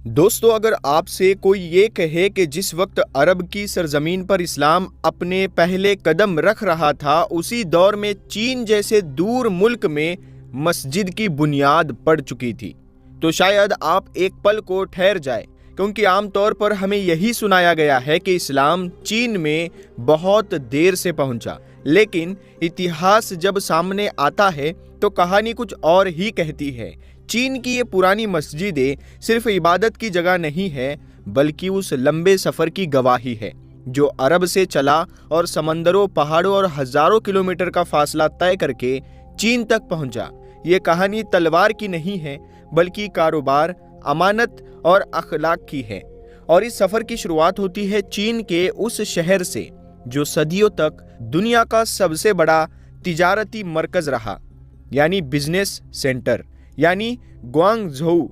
दोस्तों, अगर आपसे कोई ये कहे कि जिस वक्त अरब की सरजमीन पर इस्लाम अपने पहले कदम रख रहा था, उसी दौर में चीन जैसे दूर मुल्क में मस्जिद की बुनियाद पड़ चुकी थी, तो शायद आप एक पल को ठहर जाए, क्योंकि आमतौर पर हमें यही सुनाया गया है कि इस्लाम चीन में बहुत देर से पहुंचा। लेकिन इतिहास जब सामने आता है तो कहानी कुछ और ही कहती है। चीन की ये पुरानी मस्जिदें सिर्फ इबादत की जगह नहीं है, बल्कि उस लंबे सफ़र की गवाही है जो अरब से चला और समंदरों, पहाड़ों और हज़ारों किलोमीटर का फासला तय करके चीन तक पहुंचा। ये कहानी तलवार की नहीं है, बल्कि कारोबार, अमानत और अखलाक की है। और इस सफ़र की शुरुआत होती है चीन के उस शहर से जो सदियों तक दुनिया का सबसे बड़ा तिजारती मरकज़ रहा, यानी बिजनेस सेंटर, यानी ग्वांगझोउ।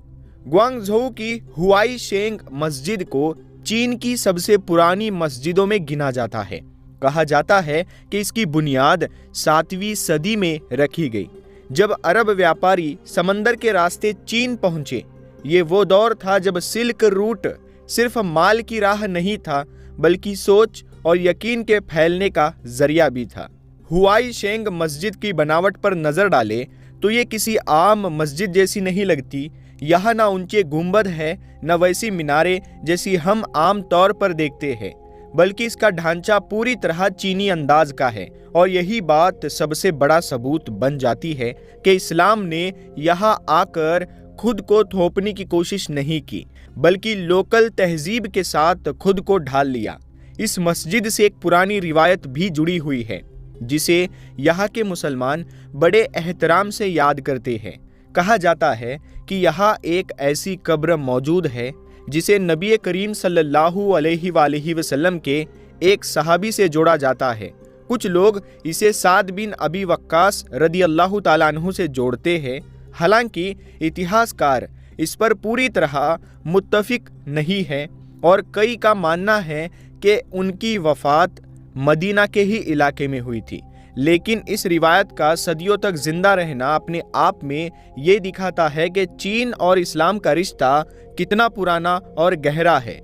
ग्वांगझोउ की हुआई शेंग मस्जिद को चीन की सबसे पुरानी मस्जिदों में गिना जाता है। कहा जाता है कि इसकी बुनियाद 7वीं सदी में रखी गई, जब अरब व्यापारी समंदर के रास्ते चीन पहुंचे। ये वो दौर था जब सिल्क रूट सिर्फ माल की राह नहीं था, बल्कि सोच और यकीन के फैलने का जरिया भी था। हुआई शेंग मस्जिद की बनावट पर नजर डाले तो ये किसी आम मस्जिद जैसी नहीं लगती। यहाँ ना ऊंचे गुंबद है, न वैसी मीनारें जैसी हम आम तौर पर देखते हैं, बल्कि इसका ढांचा पूरी तरह चीनी अंदाज का है। और यही बात सबसे बड़ा सबूत बन जाती है कि इस्लाम ने यहाँ आकर खुद को थोपने की कोशिश नहीं की, बल्कि लोकल तहजीब के साथ खुद को ढाल लिया। इस मस्जिद से एक पुरानी रिवायत भी जुड़ी हुई है, जिसे यहाँ के मुसलमान बड़े एहतराम से याद करते हैं। कहा जाता है कि यहाँ एक ऐसी कब्र मौजूद है जिसे नबी करीम सल्लल्लाहु अलैहि वसल्लम के एक सहाबी से जोड़ा जाता है। कुछ लोग इसे साद बिन अबी वक्कास रदी अल्लाह ताला अन्हु से जोड़ते हैं। हालांकि इतिहासकार इस पर पूरी तरह मुत्तफिक नहीं है और कई का मानना है कि उनकी वफ़ात मदीना के ही इलाके में हुई थी। लेकिन इस रिवायत का सदियों तक जिंदा रहना अपने आप में ये दिखाता है कि चीन और इस्लाम का रिश्ता कितना पुराना और गहरा है।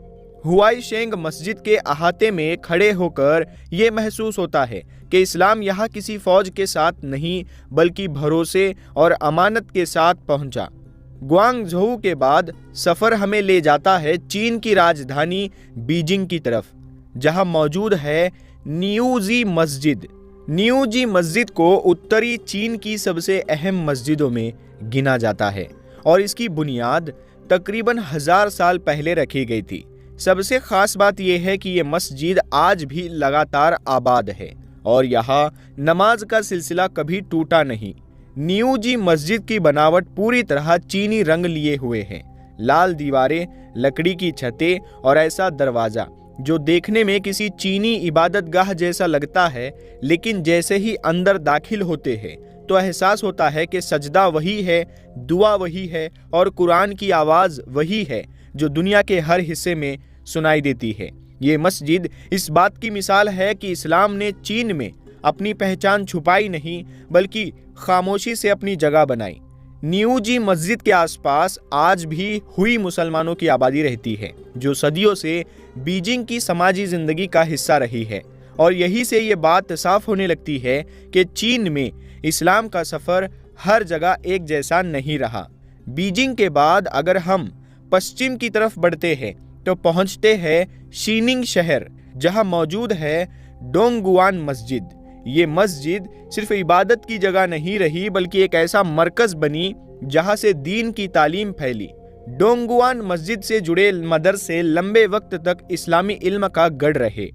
हुआई शेंग मस्जिद के अहाते में खड़े होकर ये महसूस होता है कि इस्लाम यहाँ किसी फौज के साथ नहीं, बल्कि भरोसे और अमानत के साथ पहुँचा। ग्वांगझोउ के बाद सफ़र हमें ले जाता है चीन की राजधानी बीजिंग की तरफ, जहाँ मौजूद है नियूजी मस्जिद। नियूजी मस्जिद को उत्तरी चीन की सबसे अहम मस्जिदों में गिना जाता है और इसकी बुनियाद तकरीबन 1000 साल पहले रखी गई थी। सबसे खास बात यह है कि ये मस्जिद आज भी लगातार आबाद है और यहाँ नमाज का सिलसिला कभी टूटा नहीं। नियूजी मस्जिद की बनावट पूरी तरह चीनी रंग लिए हुए है। लाल दीवारें, लकड़ी की छतें और ऐसा दरवाज़ा जो देखने में किसी चीनी इबादतगाह जैसा लगता है, लेकिन जैसे ही अंदर दाखिल होते हैं तो एहसास होता है कि सजदा वही है, दुआ वही है और कुरान की आवाज़ वही है जो दुनिया के हर हिस्से में सुनाई देती है। ये मस्जिद इस बात की मिसाल है कि इस्लाम ने चीन में अपनी पहचान छुपाई नहीं, बल्कि खामोशी से अपनी जगह बनाई। नियूजी मस्जिद के आसपास आज भी हुई मुसलमानों की आबादी रहती है, जो सदियों से बीजिंग की समाजी ज़िंदगी का हिस्सा रही है। और यही से ये बात साफ होने लगती है कि चीन में इस्लाम का सफ़र हर जगह एक जैसा नहीं रहा। बीजिंग के बाद अगर हम पश्चिम की तरफ बढ़ते हैं तो पहुंचते हैं शीनिंग शहर, जहां मौजूद है डोंगगुआन मस्जिद। ये मस्जिद सिर्फ इबादत की जगह नहीं रही, बल्कि एक ऐसा मरकज़ बनी जहां से दीन की तालीम फैली। डोंगगुआन मस्जिद से जुड़े मदरसे लंबे वक्त तक इस्लामी इल्म का गढ़ रहे।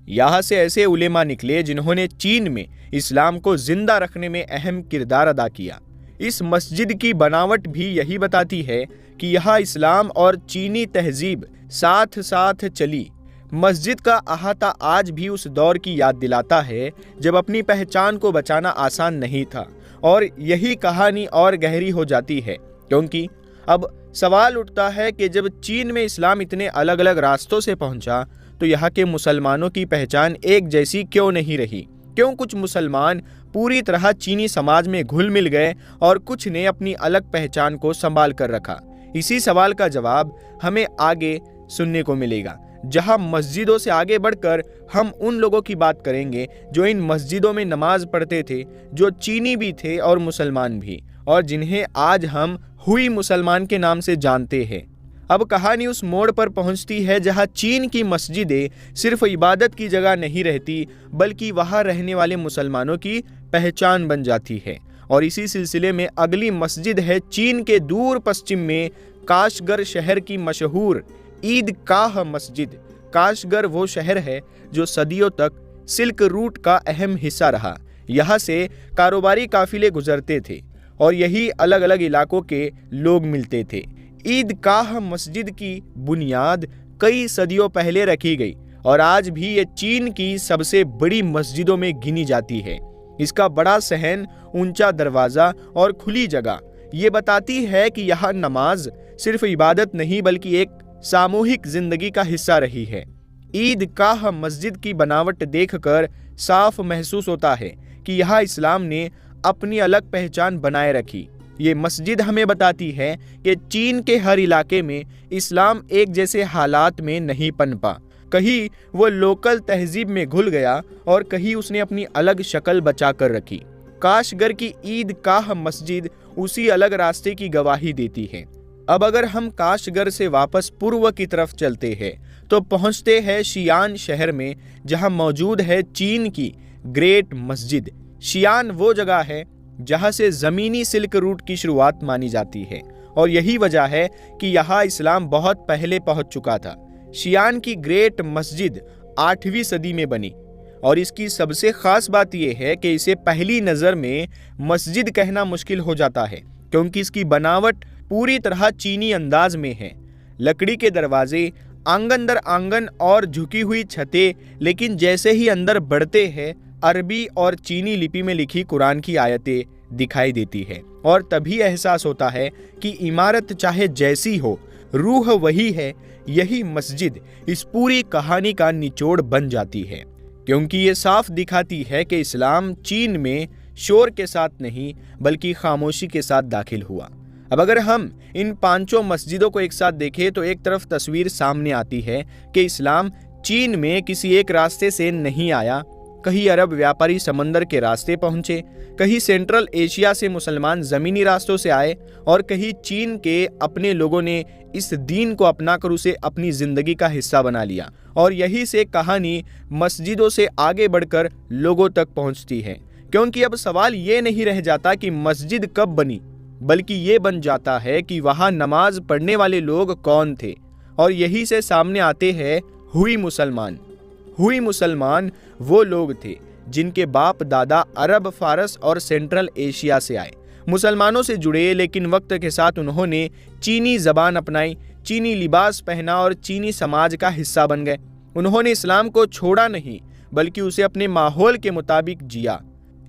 यहाँ से ऐसे उलेमा निकले जिन्होंने चीन में इस्लाम को जिंदा रखने में अहम किरदार अदा किया। इस मस्जिद की बनावट भी यही बताती है कि यहाँ इस्लाम और चीनी तहजीब साथ साथ चली। मस्जिद का अहाता आज भी उस दौर की याद दिलाता है जब अपनी पहचान को बचाना आसान नहीं था। और यही कहानी और गहरी हो जाती है, क्योंकि अब सवाल उठता है कि जब चीन में इस्लाम इतने अलग अलग रास्तों से पहुंचा तो यहाँ के मुसलमानों की पहचान एक जैसी क्यों नहीं रही। क्यों कुछ मुसलमान पूरी तरह चीनी समाज में घुल मिल गए और कुछ ने अपनी अलग पहचान को संभाल कर रखा? इसी सवाल का जवाब हमें आगे सुनने को मिलेगा, जहां मस्जिदों से आगे बढ़कर हम उन लोगों की बात करेंगे जो इन मस्जिदों में नमाज पढ़ते थे, जो चीनी भी थे और मुसलमान भी, और जिन्हें आज हम हुई मुसलमान के नाम से जानते हैं। अब कहानी उस मोड़ पर पहुंचती है जहां चीन की मस्जिदें सिर्फ इबादत की जगह नहीं रहती, बल्कि वहां रहने वाले मुसलमानों की पहचान बन जाती है। और इसी सिलसिले में अगली मस्जिद है चीन के दूर पश्चिम में काशगर शहर की मशहूर ईदगाह मस्जिद। काशगर वो शहर है जो सदियों तक सिल्क रूट का अहम हिस्सा रहा। यहाँ से कारोबारी काफिले गुजरते थे और यही अलग अलग इलाकों के लोग मिलते थे। ईदगाह मस्जिद की बुनियाद कई सदियों पहले रखी गई और आज भी ये चीन की सबसे बड़ी मस्जिदों में गिनी जाती है। इसका बड़ा सहन, ऊंचा दरवाजा और खुली जगह ये बताती है कि यहाँ नमाज सिर्फ इबादत नहीं बल्कि एक सामूहिक जिंदगी का हिस्सा रही है। ईदगाह मस्जिद की बनावट देखकर साफ महसूस होता है कि यहाँ इस्लाम ने अपनी अलग पहचान बनाए रखी। ये मस्जिद हमें बताती है कि चीन के हर इलाके में इस्लाम एक जैसे हालात में नहीं पनपा। कहीं वो लोकल तहजीब में घुल गया और कहीं उसने अपनी अलग शक्ल बचा कर रखी। काशगर की ईदगाह मस्जिद उसी अलग रास्ते की गवाही देती है। अब अगर हम काशगर से वापस पूर्व की तरफ चलते हैं तो पहुंचते हैं शियान शहर में, जहां मौजूद है चीन की ग्रेट मस्जिद। शियान वो जगह है जहां से ज़मीनी सिल्क रूट की शुरुआत मानी जाती है और यही वजह है कि यहाँ इस्लाम बहुत पहले पहुंच चुका था। शियान की ग्रेट मस्जिद 8वीं सदी में बनी और इसकी सबसे खास बात यह है कि इसे पहली नज़र में मस्जिद कहना मुश्किल हो जाता है, क्योंकि इसकी बनावट पूरी तरह चीनी अंदाज में है। लकड़ी के दरवाजे, आंगन दर आंगन और झुकी हुई छतें, लेकिन जैसे ही अंदर बढ़ते हैं अरबी और चीनी लिपि में लिखी कुरान की आयतें दिखाई देती है और तभी एहसास होता है कि इमारत चाहे जैसी हो, रूह वही है। यही मस्जिद इस पूरी कहानी का निचोड़ बन जाती है, क्योंकि ये साफ दिखाती है कि इस्लाम चीन में शोर के साथ नहीं बल्कि खामोशी के साथ दाखिल हुआ। अब अगर हम इन 5 मस्जिदों को एक साथ देखें तो एक तरफ तस्वीर सामने आती है कि इस्लाम चीन में किसी एक रास्ते से नहीं आया। कहीं अरब व्यापारी समंदर के रास्ते पहुंचे, कहीं सेंट्रल एशिया से मुसलमान ज़मीनी रास्तों से आए और कहीं चीन के अपने लोगों ने इस दीन को अपनाकर उसे अपनी ज़िंदगी का हिस्सा बना लिया। और यही से कहानी मस्जिदों से आगे बढ़कर लोगों तक पहुंचती है, क्योंकि अब सवाल ये नहीं रह जाता कि मस्जिद कब बनी, बल्कि ये बन जाता है कि वहाँ नमाज पढ़ने वाले लोग कौन थे। और यही से सामने आते हैं हुई मुसलमान। हुई मुसलमान वो लोग थे जिनके बाप दादा अरब, फारस और सेंट्रल एशिया से आए, मुसलमानों से जुड़े, लेकिन वक्त के साथ उन्होंने चीनी ज़बान अपनाई, चीनी लिबास पहना और चीनी समाज का हिस्सा बन गए। उन्होंने इस्लाम को छोड़ा नहीं बल्कि उसे अपने माहौल के मुताबिक जिया।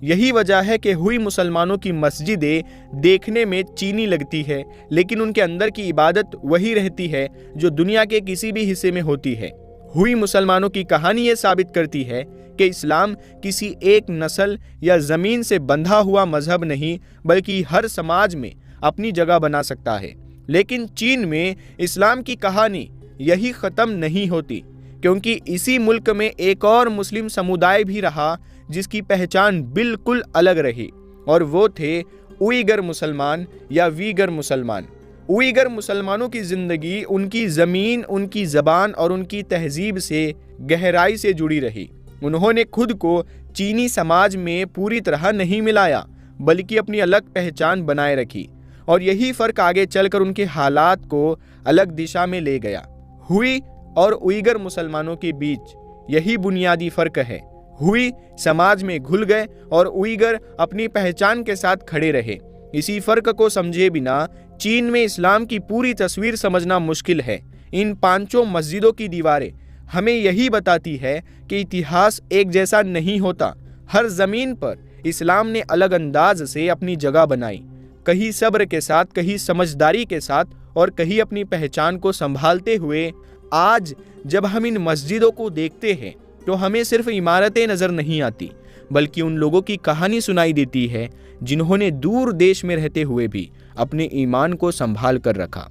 यही वजह है कि हुई मुसलमानों की मस्जिदें देखने में चीनी लगती है, लेकिन उनके अंदर की इबादत वही रहती है जो दुनिया के किसी भी हिस्से में होती है। हुई मुसलमानों की कहानी ये साबित करती है कि इस्लाम किसी एक नस्ल या ज़मीन से बंधा हुआ मजहब नहीं बल्कि हर समाज में अपनी जगह बना सकता है। लेकिन चीन में इस्लाम की कहानी यही ख़त्म नहीं होती, क्योंकि इसी मुल्क में एक और मुस्लिम समुदाय भी रहा जिसकी पहचान बिल्कुल अलग रही, और वो थे उइगर मुसलमान या वीगर मुसलमान। उइगर मुसलमानों की ज़िंदगी उनकी ज़मीन, उनकी ज़बान और उनकी तहजीब से गहराई से जुड़ी रही। उन्होंने खुद को चीनी समाज में पूरी तरह नहीं मिलाया बल्कि अपनी अलग पहचान बनाए रखी, और यही फ़र्क आगे चलकर उनके हालात को अलग दिशा में ले गया। हुई और उइगर मुसलमानों के बीच यही बुनियादी फ़र्क है। हुई समाज में घुल गए और उइगर अपनी पहचान के साथ खड़े रहे। इसी फ़र्क को समझे बिना चीन में इस्लाम की पूरी तस्वीर समझना मुश्किल है। इन 5 मस्जिदों की दीवारें हमें यही बताती है कि इतिहास एक जैसा नहीं होता। हर ज़मीन पर इस्लाम ने अलग अंदाज से अपनी जगह बनाई, कहीं सब्र के साथ, कहीं समझदारी के साथ और कहीं अपनी पहचान को संभालते हुए। आज जब हम इन मस्जिदों को देखते हैं तो हमें सिर्फ इमारतें नज़र नहीं आती बल्कि उन लोगों की कहानी सुनाई देती है जिन्होंने दूर देश में रहते हुए भी अपने ईमान को संभाल कर रखा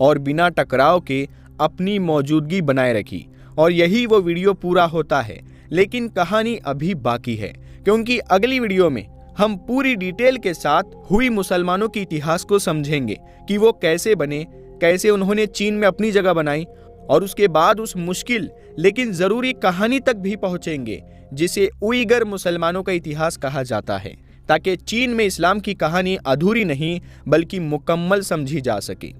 और बिना टकराव के अपनी मौजूदगी बनाए रखी। और यही वो वीडियो पूरा होता है, लेकिन कहानी अभी बाकी है, क्योंकि अगली वीडियो में हम पूरी डिटेल के साथ हुई मुसलमानों के इतिहास को समझेंगे कि वो कैसे बने, कैसे उन्होंने चीन में अपनी जगह बनाई, और उसके बाद उस मुश्किल लेकिन ज़रूरी कहानी तक भी पहुंचेंगे जिसे उइगर मुसलमानों का इतिहास कहा जाता है, ताकि चीन में इस्लाम की कहानी अधूरी नहीं बल्कि मुकम्मल समझी जा सके।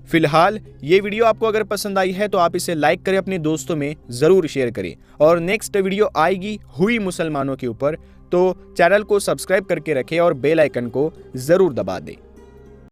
फिलहाल ये वीडियो आपको अगर पसंद आई है तो आप इसे लाइक करें, अपने दोस्तों में ज़रूर शेयर करें, और नेक्स्ट वीडियो आएगी हुई मुसलमानों के ऊपर, तो चैनल को सब्सक्राइब करके रखें और बेल आइकन को ज़रूर दबा दें।